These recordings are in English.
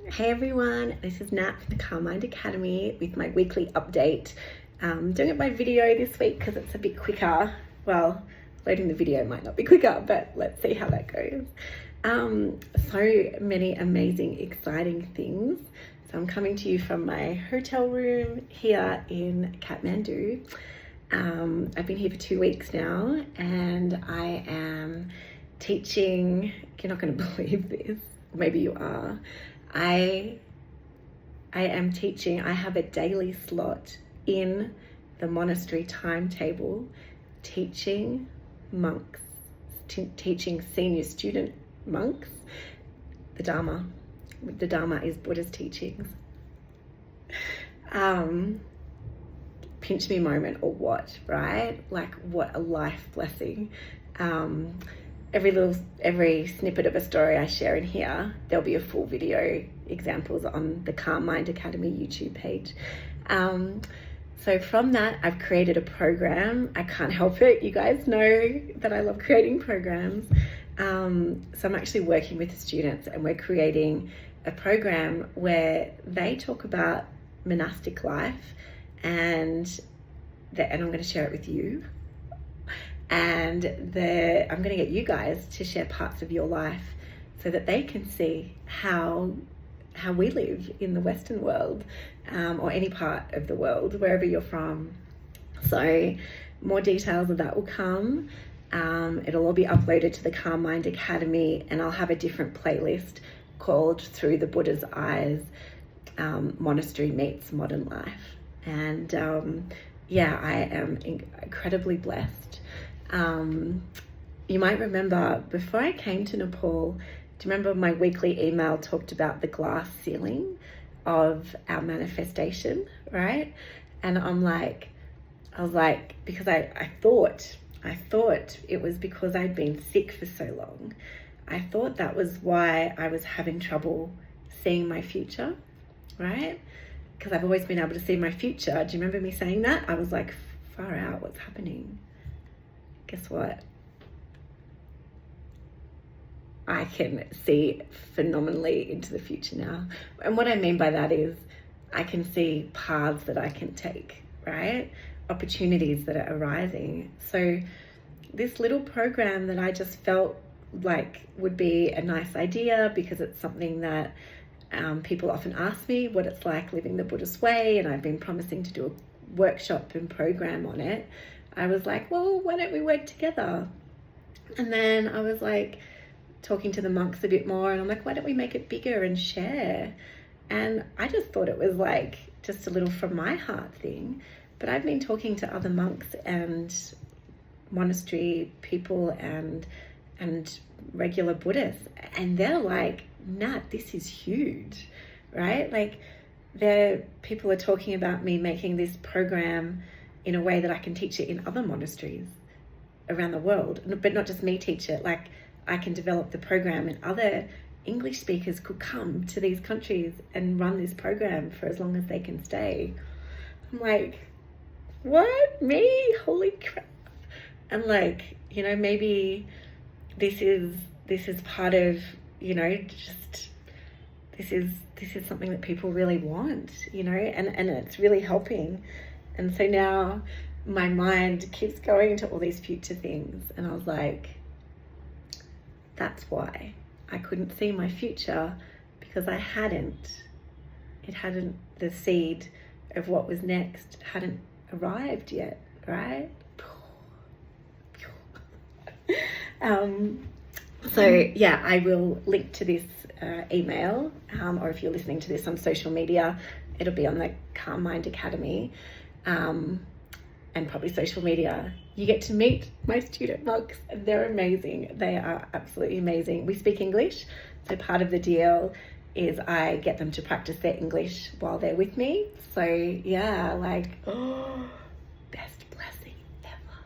Hey everyone, this is Nat from the Calm Mind Academy with my weekly update. Doing it by video this week because it's a bit quicker. Well, loading the video might not be quicker, but let's see how that goes. So many amazing, exciting things. So I'm coming to you from my hotel room here in Kathmandu. I've been here for 2 weeks now and I am teaching. You're not going to believe this. Maybe you are. I am teaching. I have a daily slot in the monastery timetable teaching monks, teaching senior student monks the Dharma. The Dharma is Buddha's teachings. Pinch me moment or what, right? Like, what a life blessing. Every snippet of a story I share in here, there'll be a full video examples on the Calm Mind Academy YouTube page. So from that, I've created a program. I can't help it. You guys know that I love creating programs. So I'm actually working with the students and we're creating a program where they talk about monastic life and I'm going to share it with you. And I'm going to get you guys to share parts of your life so that they can see how we live in the Western world, or any part of the world, wherever you're from. So more details of that will come. It'll all be uploaded to the Calm Mind Academy, and I'll have a different playlist called Through the Buddha's Eyes, Monastery Meets Modern Life. And I am incredibly blessed. You might remember before I came to Nepal, do you remember my weekly email talked about the glass ceiling of our manifestation, right? And I was like, because I thought it was because I'd been sick for so long. I thought that was why I was having trouble seeing my future, right? Because I've always been able to see my future. Do you remember me saying that? I was like, far out, what's happening? Guess what? I can see phenomenally into the future now. And what I mean by that is I can see paths that I can take, right? Opportunities that are arising. So this little program that I just felt like would be a nice idea because it's something that people often ask me what it's like living the Buddhist way, and I've been promising to do a workshop and program on it. I was like, well, why don't we work together? And then I was like talking to the monks a bit more, and I'm like, why don't we make it bigger and share? And I just thought it was like just a little from my heart thing. But I've been talking to other monks and monastery people and regular Buddhists, and they're like, Nat, this is huge, right? Like, people are talking about me making this program in a way that I can teach it in other monasteries around the world, but not just me teach it. Like, I can develop the program and other English speakers could come to these countries and run this program for as long as they can stay. I'm like, what? Me? Holy crap. And like, maybe this is part of, just this is something that people really want, and it's really helping. And so now my mind keeps going to all these future things. And I was like, that's why I couldn't see my future, because the seed of what was next hadn't arrived yet, right? I will link to this email, or if you're listening to this on social media, it'll be on the Calm Mind Academy, and probably social media. You get to meet my student monks. They're amazing. They are absolutely amazing. We speak English, so part of the deal is I get them to practice their English while they're with me. So best blessing ever.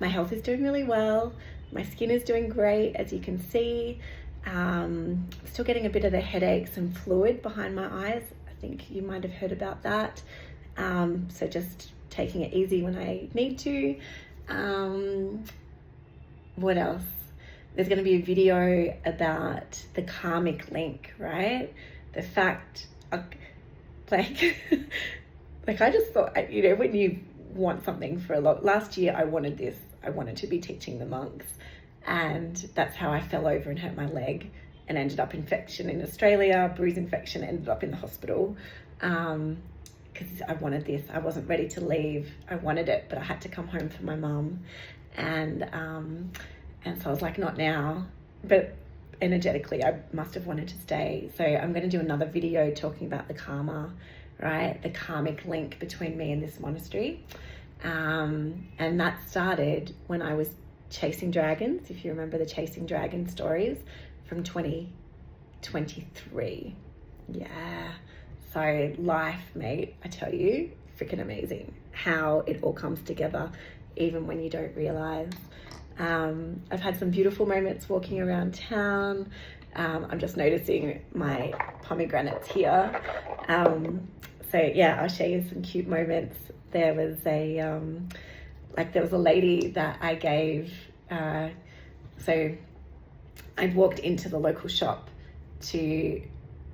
My health is doing really well. My skin is doing great, as you can see. Still getting a bit of the headaches and fluid behind my eyes. I think you might have heard about that. So just taking it easy when I need to. What else? there's going to be a video about the karmic link, right? The fact, like, like I just thought, you know, when you want something for a lot, last year I wanted this, I wanted to be teaching the monks, and that's how I fell over and hurt my leg and ended up infection in Australia, bruise infection, ended up in the hospital. Because I wanted this. I wasn't ready to leave. I wanted it, but I had to come home for my mum. And so I was like, not now. But energetically, I must have wanted to stay. So I'm going to do another video talking about the karma, right? The karmic link between me and this monastery. And that started when I was chasing dragons, if you remember the chasing dragon stories from 2023. Yeah. So life, mate, I tell you, freaking amazing how it all comes together, even when you don't realize. I've had some beautiful moments walking around town. I'm just noticing my pomegranates here. So yeah, I'll show you some cute moments. There was a lady that I gave, so I'd walked into the local shop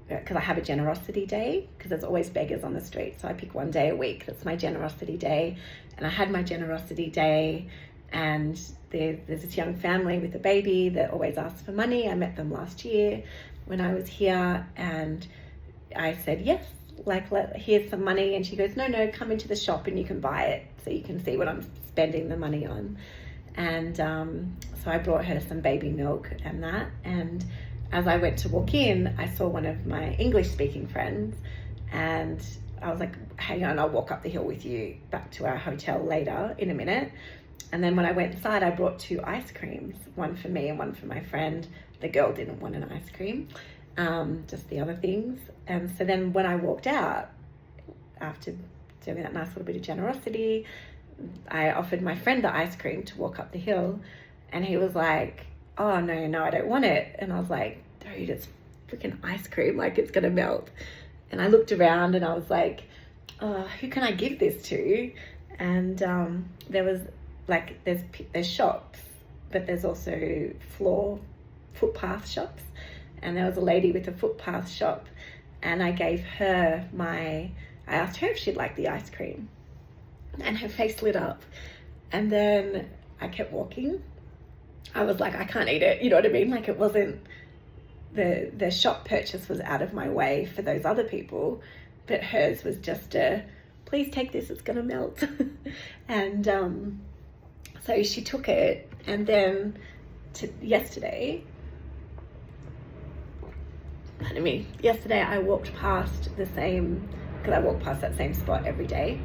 because I have a generosity day, because there's always beggars on the street. So I pick one day a week. That's my generosity day. And I had my generosity day, and there's this young family with a baby that always asks for money. I met them last year when I was here, and I said, yes, here's some money. And she goes, no, come into the shop and you can buy it so you can see what I'm spending the money on. And so I brought her some baby milk and that. And as I went to walk in, I saw one of my English-speaking friends, and I was like, hang on, I'll walk up the hill with you back to our hotel later in a minute. And then when I went inside, I brought 2 ice creams, one for me and one for my friend. The girl didn't want an ice cream, just the other things. And so then when I walked out, after doing that nice little bit of generosity, I offered my friend the ice cream to walk up the hill, and he was like, oh, no, I don't want it. And I was like, dude, it's freaking ice cream, like it's gonna melt. And I looked around and I was like, oh, who can I give this to? And there was like, there's shops, but there's also footpath shops. And there was a lady with a footpath shop, and I asked her if she'd like the ice cream, and her face lit up. And then I kept walking. I was like, I can't eat it. You know what I mean? Like, it wasn't, the shop purchase was out of my way for those other people, but hers was just please take this, it's gonna melt. And so she took it. And then yesterday I walked past because I walk past that same spot every day.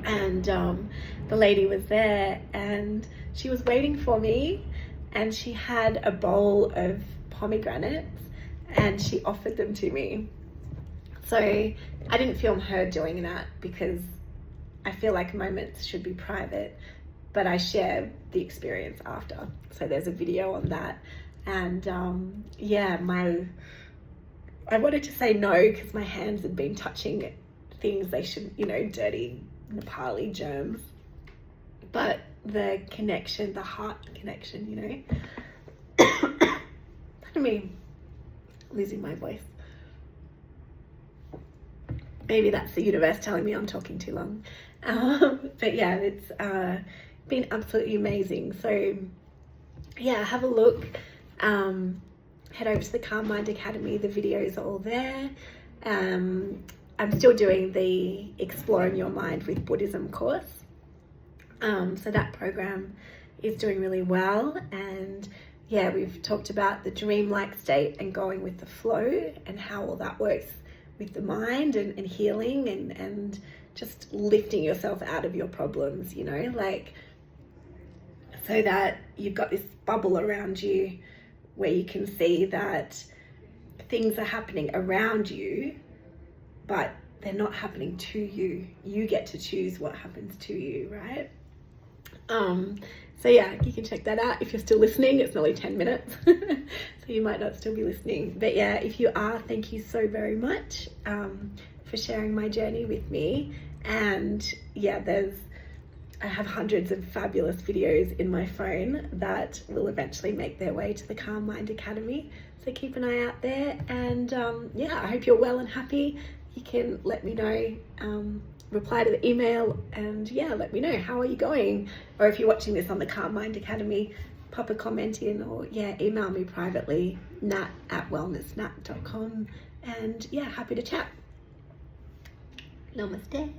And the lady was there, and she was waiting for me, and she had a bowl of pomegranates, and she offered them to me. So I didn't film her doing that, because I feel like moments should be private, but I share the experience after. So there's a video on that. And I wanted to say no, because my hands had been touching things they shouldn't, dirty Nepali germs. But the connection, the heart connection, Pardon me, losing my voice. Maybe that's the universe telling me I'm talking too long. But yeah, it's been absolutely amazing. So yeah, have a look. Head over to the Calm Mind Academy. The videos are all there. I'm still doing the Exploring Your Mind with Buddhism course. So that program is doing really well. And yeah, we've talked about the dreamlike state and going with the flow, and how all that works with the mind and healing and just lifting yourself out of your problems, so that you've got this bubble around you where you can see that things are happening around you, but they're not happening to you. You get to choose what happens to you, right? So yeah, you can check that out if you're still listening. It's nearly 10 minutes, so you might not still be listening. But yeah, if you are, thank you so very much for sharing my journey with me. And yeah, there's I have hundreds of fabulous videos in my phone that will eventually make their way to the Calm Mind Academy. So keep an eye out there. And yeah, I hope you're well and happy. You can let me know, reply to the email, and yeah, let me know, how are you going? Or if you're watching this on the Calm Mind Academy, pop a comment in, or yeah, email me privately, nat@wellnessnat.com. And yeah, happy to chat. Namaste.